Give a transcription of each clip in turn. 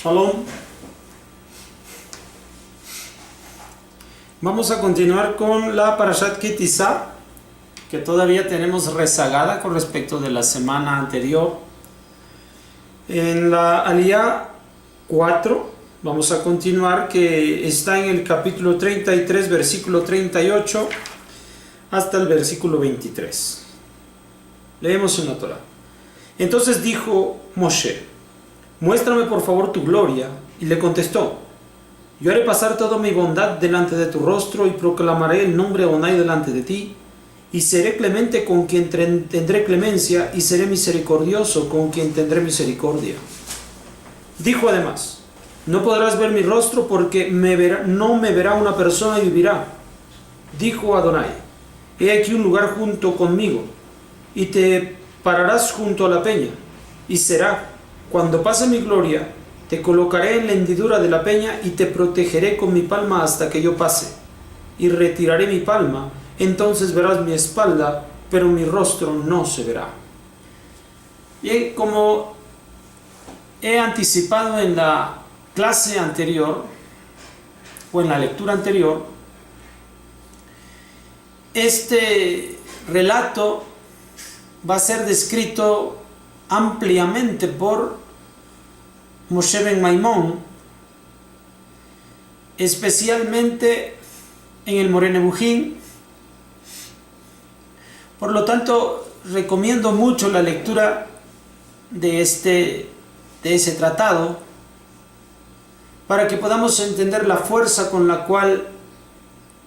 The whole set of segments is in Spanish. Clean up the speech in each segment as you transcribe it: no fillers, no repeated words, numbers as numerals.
Shalom. Vamos a continuar con la Parashat Ki Tisa, que todavía tenemos rezagada con respecto de la semana anterior. En la Aliyah 4 vamos a continuar, que está en el capítulo 33, versículo 38 hasta el versículo 23. Leemos en la Torah. Entonces dijo Moshe: muéstrame por favor tu gloria. Y le contestó: yo haré pasar toda mi bondad delante de tu rostro y proclamaré el nombre de Adonai delante de ti, y seré clemente con quien tendré clemencia, y seré misericordioso con quien tendré misericordia. Dijo además: no podrás ver mi rostro porque no me verá una persona y vivirá. Dijo Adonai: he aquí un lugar junto conmigo, y te pararás junto a la peña, y será, cuando pase mi gloria, te colocaré en la hendidura de la peña y te protegeré con mi palma hasta que yo pase, y retiraré mi palma, entonces verás mi espalda, pero mi rostro no se verá. Y como he anticipado en la clase anterior, o en la lectura anterior, este relato va a ser descrito ampliamente por Moshe ben Maimón, especialmente en el Moreh Nevuchim. Por lo tanto, recomiendo mucho la lectura de ese tratado, para que podamos entender la fuerza con la cual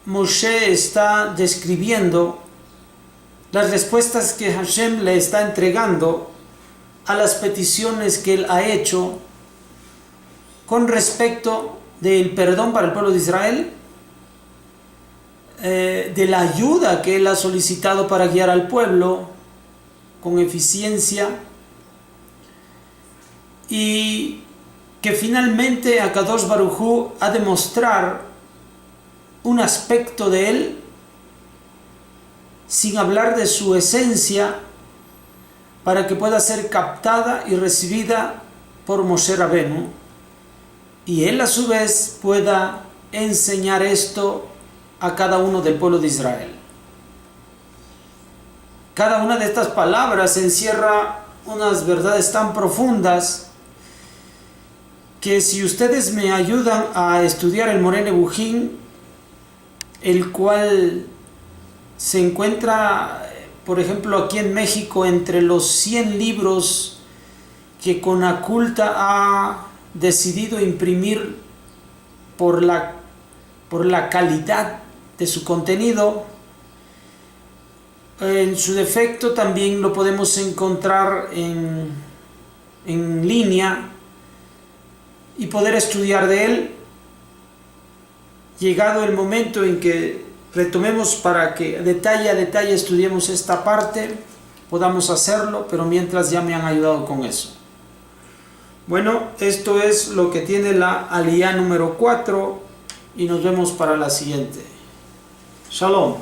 Moshe está describiendo las respuestas que Hashem le está entregando a las peticiones que él ha hecho con respecto del perdón para el pueblo de Israel, de la ayuda que él ha solicitado para guiar al pueblo con eficiencia, y que finalmente Akadosh Baruj Hu ha de mostrar un aspecto de él sin hablar de su esencia, para que pueda ser captada y recibida por Moshe Rabenu, y él a su vez pueda enseñar esto a cada uno del pueblo de Israel. Cada una de estas palabras encierra unas verdades tan profundas que, si ustedes me ayudan a estudiar el Moreh Nevuchim, el cual se encuentra, por ejemplo, aquí en México, entre los 100 libros que Conaculta ha decidido imprimir por la calidad de su contenido, en su defecto también lo podemos encontrar en línea y poder estudiar de él. Llegado el momento en que retomemos para que detalle a detalle estudiemos esta parte, podamos hacerlo, pero mientras ya me han ayudado con eso. Bueno, esto es lo que tiene la Aliyah número 4, y nos vemos para la siguiente. Shalom.